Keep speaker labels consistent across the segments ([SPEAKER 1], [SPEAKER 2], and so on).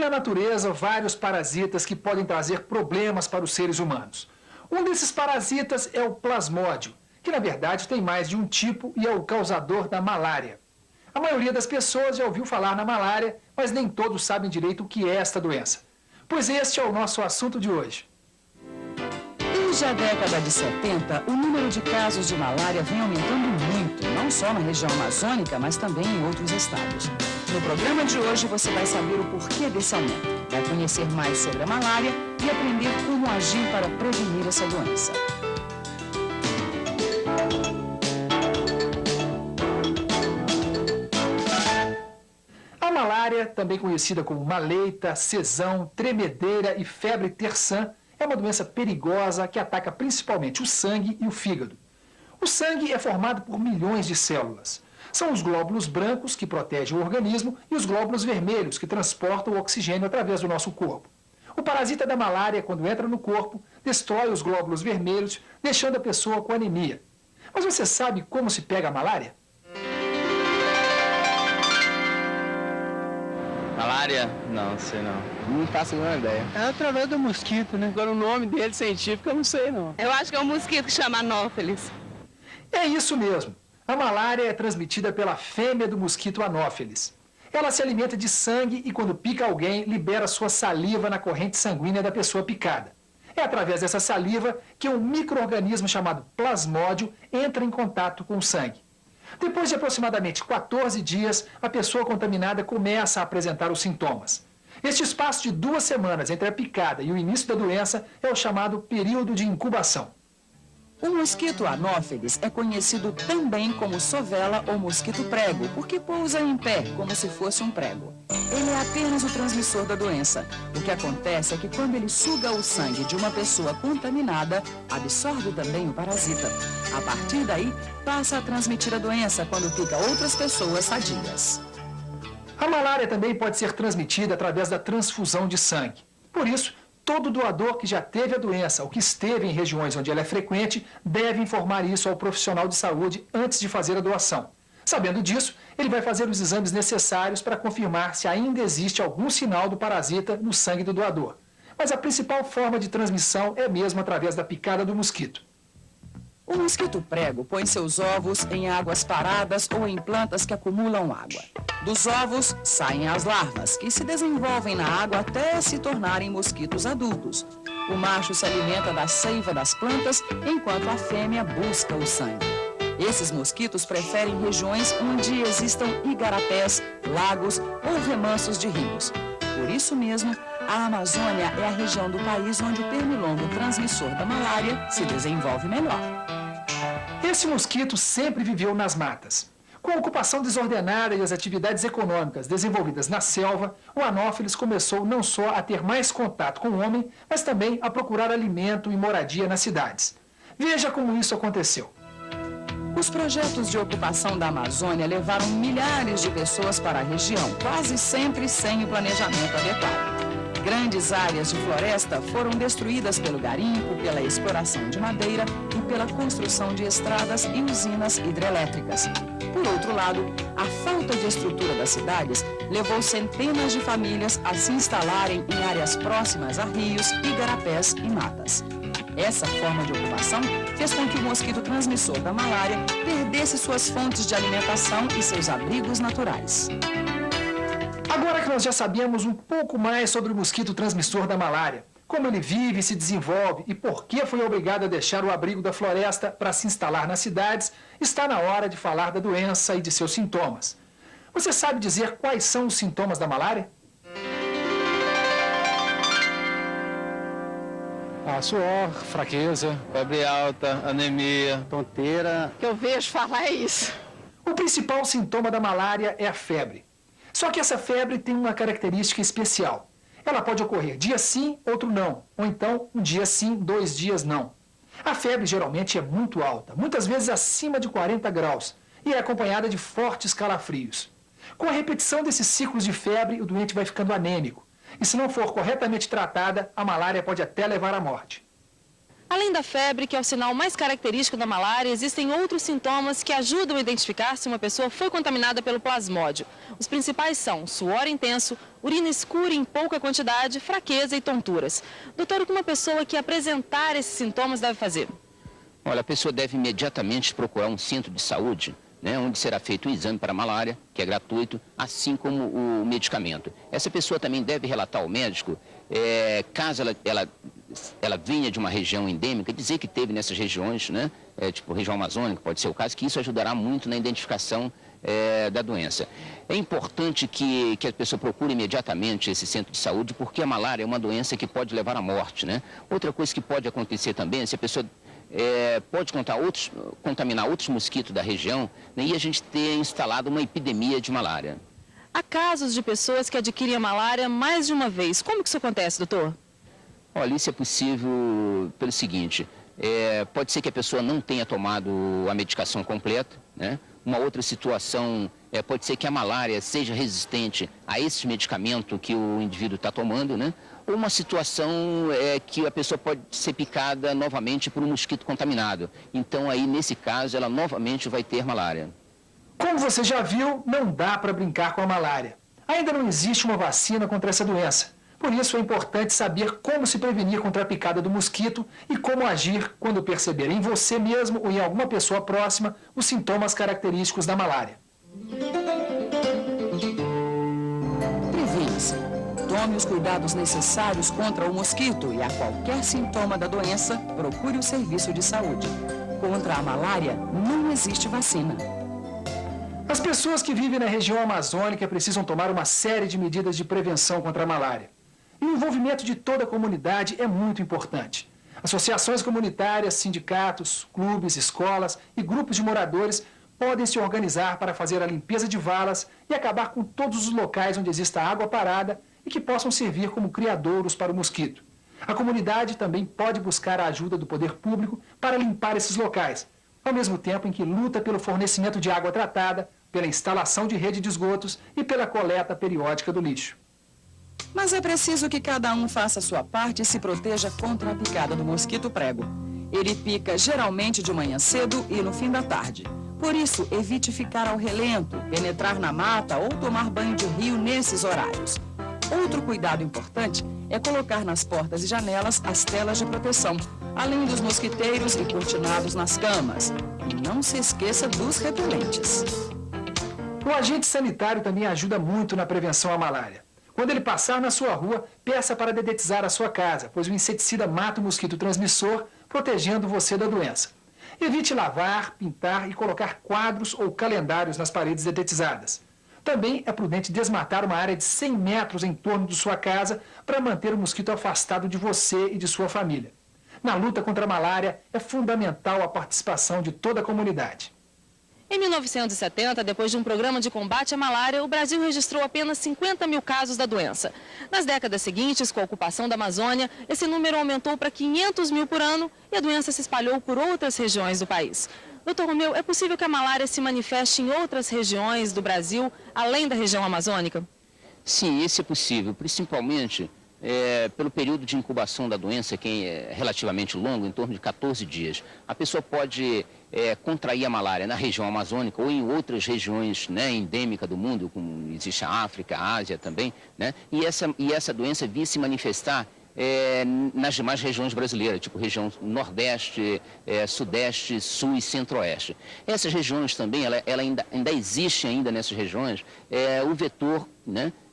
[SPEAKER 1] na natureza vários parasitas que podem trazer problemas para os seres humanos. Um desses parasitas é o plasmódio, que na verdade tem mais de um tipo e é o causador da malária. A maioria das pessoas já ouviu falar na malária, mas nem todos sabem direito o que é esta doença. Pois este é o nosso assunto de hoje.
[SPEAKER 2] Desde a década de 70, o número de casos de malária vem aumentando muito, não só na região amazônica, mas também em outros estados. No programa de hoje você vai saber o porquê desse aumento, vai conhecer mais sobre a malária e aprender como agir para prevenir essa doença.
[SPEAKER 1] A malária, também conhecida como maleita, cesão, tremedeira e febre terçã, é uma doença perigosa que ataca principalmente o sangue e o fígado. O sangue é formado por milhões de células. São os glóbulos brancos que protegem o organismo e os glóbulos vermelhos que transportam o oxigênio através do nosso corpo. O parasita da malária, quando entra no corpo, destrói os glóbulos vermelhos, deixando a pessoa com anemia. Mas você sabe como se pega a malária?
[SPEAKER 3] Malária? Não, sei não.
[SPEAKER 4] Não faço a menor ideia. É através do mosquito, né? Agora o nome dele científico eu não sei não.
[SPEAKER 5] Eu acho que é um mosquito que chama Anófeles.
[SPEAKER 1] É isso mesmo. A malária é transmitida pela fêmea do mosquito Anófeles. Ela se alimenta de sangue e, quando pica alguém, libera sua saliva na corrente sanguínea da pessoa picada. É através dessa saliva que um micro-organismo chamado plasmódio entra em contato com o sangue. Depois de aproximadamente 14 dias, a pessoa contaminada começa a apresentar os sintomas. Este espaço de 2 semanas entre a picada e o início da doença é o chamado período de incubação.
[SPEAKER 2] O mosquito Anófeles é conhecido também como sovela ou mosquito prego, porque pousa em pé, como se fosse um prego. Ele é apenas o transmissor da doença. O que acontece é que quando ele suga o sangue de uma pessoa contaminada, absorve também o parasita. A partir daí, passa a transmitir a doença quando pica outras pessoas sadias.
[SPEAKER 1] A malária também pode ser transmitida através da transfusão de sangue. Por isso, todo doador que já teve a doença ou que esteve em regiões onde ela é frequente deve informar isso ao profissional de saúde antes de fazer a doação. Sabendo disso, ele vai fazer os exames necessários para confirmar se ainda existe algum sinal do parasita no sangue do doador. Mas a principal forma de transmissão é mesmo através da picada do mosquito.
[SPEAKER 2] O mosquito prego põe seus ovos em águas paradas ou em plantas que acumulam água. Dos ovos saem as larvas, que se desenvolvem na água até se tornarem mosquitos adultos. O macho se alimenta da seiva das plantas, enquanto a fêmea busca o sangue. Esses mosquitos preferem regiões onde existam igarapés, lagos ou remansos de rios. Por isso mesmo, a Amazônia é a região do país onde o pernilongo transmissor da malária se desenvolve melhor.
[SPEAKER 1] Esse mosquito sempre viveu nas matas. Com a ocupação desordenada e as atividades econômicas desenvolvidas na selva, o Anófeles começou não só a ter mais contato com o homem, mas também a procurar alimento e moradia nas cidades. Veja como isso aconteceu.
[SPEAKER 2] Os projetos de ocupação da Amazônia levaram milhares de pessoas para a região, quase sempre sem o planejamento adequado. Grandes áreas de floresta foram destruídas pelo garimpo, pela exploração de madeira e pela construção de estradas e usinas hidrelétricas. Por outro lado, a falta de estrutura das cidades levou centenas de famílias a se instalarem em áreas próximas a rios, igarapés e matas. Essa forma de ocupação fez com que o mosquito transmissor da malária perdesse suas fontes de alimentação e seus abrigos naturais.
[SPEAKER 1] Agora que nós já sabemos um pouco mais sobre o mosquito transmissor da malária, como ele vive e se desenvolve e por que foi obrigado a deixar o abrigo da floresta para se instalar nas cidades, está na hora de falar da doença e de seus sintomas. Você sabe dizer quais são os sintomas da malária?
[SPEAKER 3] Suor, fraqueza, febre alta, anemia,
[SPEAKER 4] Tonteira.
[SPEAKER 5] O que eu vejo falar é isso.
[SPEAKER 1] O principal sintoma da malária é a febre. Só que essa febre tem uma característica especial. Ela pode ocorrer dia sim, outro não, ou então um dia sim, 2 dias não. A febre geralmente é muito alta, muitas vezes acima de 40 graus, e é acompanhada de fortes calafrios. Com a repetição desses ciclos de febre, o doente vai ficando anêmico. E se não for corretamente tratada, a malária pode até levar à morte.
[SPEAKER 6] Além da febre, que é o sinal mais característico da malária, existem outros sintomas que ajudam a identificar se uma pessoa foi contaminada pelo plasmódio. Os principais são suor intenso, urina escura em pouca quantidade, fraqueza e tonturas. Doutor, o que uma pessoa que apresentar esses sintomas deve fazer?
[SPEAKER 7] Olha, a pessoa deve imediatamente procurar um centro de saúde, onde será feito o exame para a malária, que é gratuito, assim como o medicamento. Essa pessoa também deve relatar ao médico, caso ela venha de uma região endêmica, dizer que teve nessas regiões, tipo região amazônica, pode ser o caso, que isso ajudará muito na identificação da doença. É importante que a pessoa procure imediatamente esse centro de saúde, porque a malária é uma doença que pode levar à morte, Outra coisa que pode acontecer também, se a pessoa pode contaminar outros mosquitos da região, e a gente ter instalado uma epidemia de malária.
[SPEAKER 6] Há casos de pessoas que adquirem a malária mais de uma vez. Como que isso acontece, doutor?
[SPEAKER 7] Olha, isso é possível pelo seguinte, pode ser que a pessoa não tenha tomado a medicação completa, Uma outra situação pode ser que a malária seja resistente a esse medicamento que o indivíduo está tomando, Ou uma situação que a pessoa pode ser picada novamente por um mosquito contaminado. Então aí, nesse caso, ela novamente vai ter malária.
[SPEAKER 1] Como você já viu, não dá para brincar com a malária. Ainda não existe uma vacina contra essa doença. Por isso é importante saber como se prevenir contra a picada do mosquito e como agir quando perceber em você mesmo ou em alguma pessoa próxima os sintomas característicos da malária.
[SPEAKER 2] Previne-se. Tome os cuidados necessários contra o mosquito e a qualquer sintoma da doença, procure o serviço de saúde. Contra a malária, não existe vacina.
[SPEAKER 1] As pessoas que vivem na região amazônica precisam tomar uma série de medidas de prevenção contra a malária. E o envolvimento de toda a comunidade é muito importante. Associações comunitárias, sindicatos, clubes, escolas e grupos de moradores podem se organizar para fazer a limpeza de valas e acabar com todos os locais onde exista água parada e que possam servir como criadouros para o mosquito. A comunidade também pode buscar a ajuda do poder público para limpar esses locais, ao mesmo tempo em que luta pelo fornecimento de água tratada, pela instalação de rede de esgotos e pela coleta periódica do lixo.
[SPEAKER 2] Mas é preciso que cada um faça a sua parte e se proteja contra a picada do mosquito prego. Ele pica geralmente de manhã cedo e no fim da tarde. Por isso, evite ficar ao relento, penetrar na mata ou tomar banho de rio nesses horários. Outro cuidado importante é colocar nas portas e janelas as telas de proteção, além dos mosquiteiros e cortinados nas camas. E não se esqueça dos repelentes.
[SPEAKER 1] O agente sanitário também ajuda muito na prevenção à malária. Quando ele passar na sua rua, peça para dedetizar a sua casa, pois o inseticida mata o mosquito transmissor, protegendo você da doença. Evite lavar, pintar e colocar quadros ou calendários nas paredes dedetizadas. Também é prudente desmatar uma área de 100 metros em torno de sua casa para manter o mosquito afastado de você e de sua família. Na luta contra a malária, é fundamental a participação de toda a comunidade.
[SPEAKER 6] Em 1970, depois de um programa de combate à malária, o Brasil registrou apenas 50 mil casos da doença. Nas décadas seguintes, com a ocupação da Amazônia, esse número aumentou para 500 mil por ano e a doença se espalhou por outras regiões do país. Doutor Romeu, é possível que a malária se manifeste em outras regiões do Brasil, além da região amazônica?
[SPEAKER 7] Sim, isso é possível, principalmente pelo período de incubação da doença, que é relativamente longo, em torno de 14 dias. A pessoa pode contrair a malária na região amazônica ou em outras regiões endêmicas do mundo, como existe a África, a Ásia também, e essa doença vir se manifestar nas demais regiões brasileiras, tipo região Nordeste, Sudeste, Sul e Centro-Oeste. Essas regiões também, ela ainda existe ainda nessas regiões, o vetor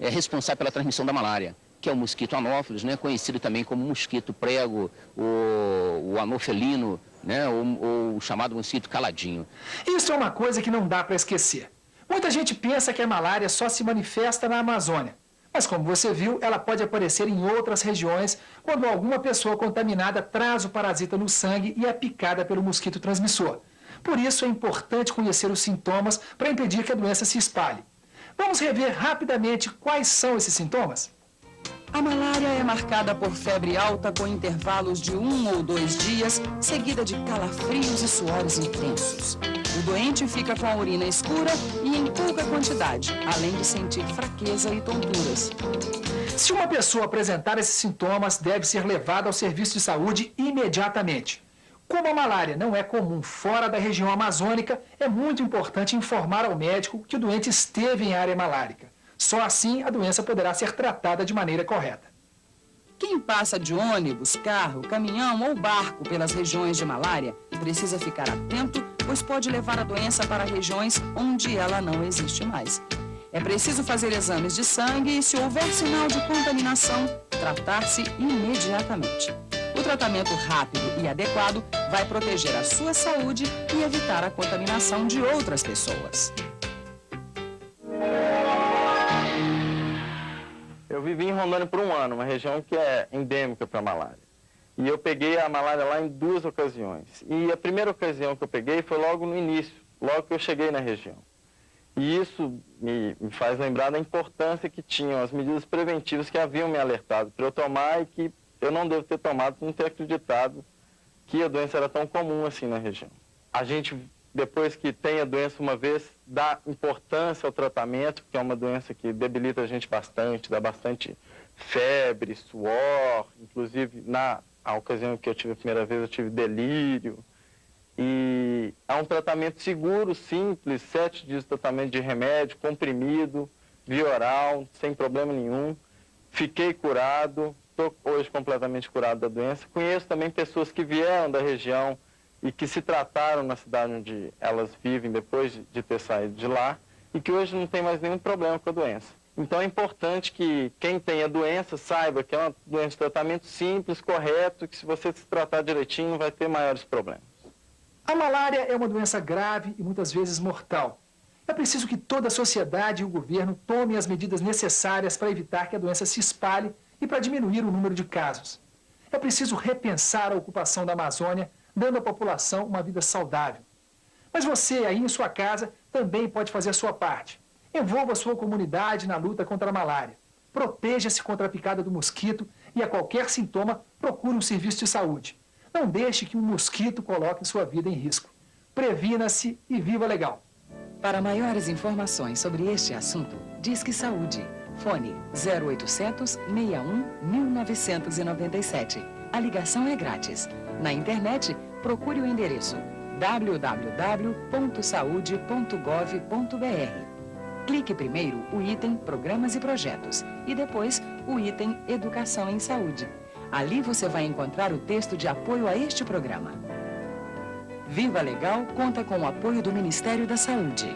[SPEAKER 7] responsável pela transmissão da malária, que é o mosquito anófelos, conhecido também como mosquito prego, o anofelino, ou o chamado mosquito caladinho.
[SPEAKER 1] Isso é uma coisa que não dá para esquecer. Muita gente pensa que a malária só se manifesta na Amazônia. Mas, como você viu, ela pode aparecer em outras regiões quando alguma pessoa contaminada traz o parasita no sangue e é picada pelo mosquito transmissor. Por isso, é importante conhecer os sintomas para impedir que a doença se espalhe. Vamos rever rapidamente quais são esses sintomas?
[SPEAKER 2] A malária é marcada por febre alta com intervalos de 1 ou 2 dias, seguida de calafrios e suores intensos. O doente fica com a urina escura e em pouca quantidade, além de sentir fraqueza e tonturas.
[SPEAKER 1] Se uma pessoa apresentar esses sintomas, deve ser levada ao serviço de saúde imediatamente. Como a malária não é comum fora da região amazônica, é muito importante informar ao médico que o doente esteve em área malárica. Só assim a doença poderá ser tratada de maneira correta.
[SPEAKER 2] Quem passa de ônibus, carro, caminhão ou barco pelas regiões de malária precisa ficar atento, pois pode levar a doença para regiões onde ela não existe mais. É preciso fazer exames de sangue e, se houver sinal de contaminação, tratar-se imediatamente. O tratamento rápido e adequado vai proteger a sua saúde e evitar a contaminação de outras pessoas.
[SPEAKER 8] Eu vivi em Rondônia por um ano, uma região que é endêmica para a malária. E eu peguei a malária lá em 2 ocasiões. E a primeira ocasião que eu peguei foi logo no início, logo que eu cheguei na região. E isso me faz lembrar da importância que tinham as medidas preventivas que haviam me alertado para eu tomar e que eu não devo ter tomado por não ter acreditado que a doença era tão comum assim na região. A gente, depois que tem a doença uma vez, dá importância ao tratamento, porque é uma doença que debilita a gente bastante, dá bastante febre, suor, inclusive na ocasião que eu tive a primeira vez eu tive delírio. E há um tratamento seguro, simples, 7 dias de tratamento de remédio, comprimido, via oral, sem problema nenhum. Fiquei curado, estou hoje completamente curado da doença. Conheço também pessoas que vieram da região e que se trataram na cidade onde elas vivem depois de ter saído de lá e que hoje não tem mais nenhum problema com a doença. Então é importante que quem tem a doença saiba que é uma doença de tratamento simples, correto, que se você se tratar direitinho não vai ter maiores problemas.
[SPEAKER 1] A malária é uma doença grave e muitas vezes mortal. É preciso que toda a sociedade e o governo tomem as medidas necessárias para evitar que a doença se espalhe e para diminuir o número de casos. É preciso repensar a ocupação da Amazônia, dando à população uma vida saudável. Mas você, aí em sua casa, também pode fazer a sua parte. Envolva a sua comunidade na luta contra a malária. Proteja-se contra a picada do mosquito e, a qualquer sintoma, procure um serviço de saúde. Não deixe que um mosquito coloque sua vida em risco. Previna-se e viva legal.
[SPEAKER 2] Para maiores informações sobre este assunto, Disque Saúde. Fone 0800 61 1997. A ligação é grátis. Na internet, procure o endereço www.saude.gov.br. Clique primeiro o item Programas e Projetos e depois o item Educação em Saúde. Ali você vai encontrar o texto de apoio a este programa. Viva Legal conta com o apoio do Ministério da Saúde.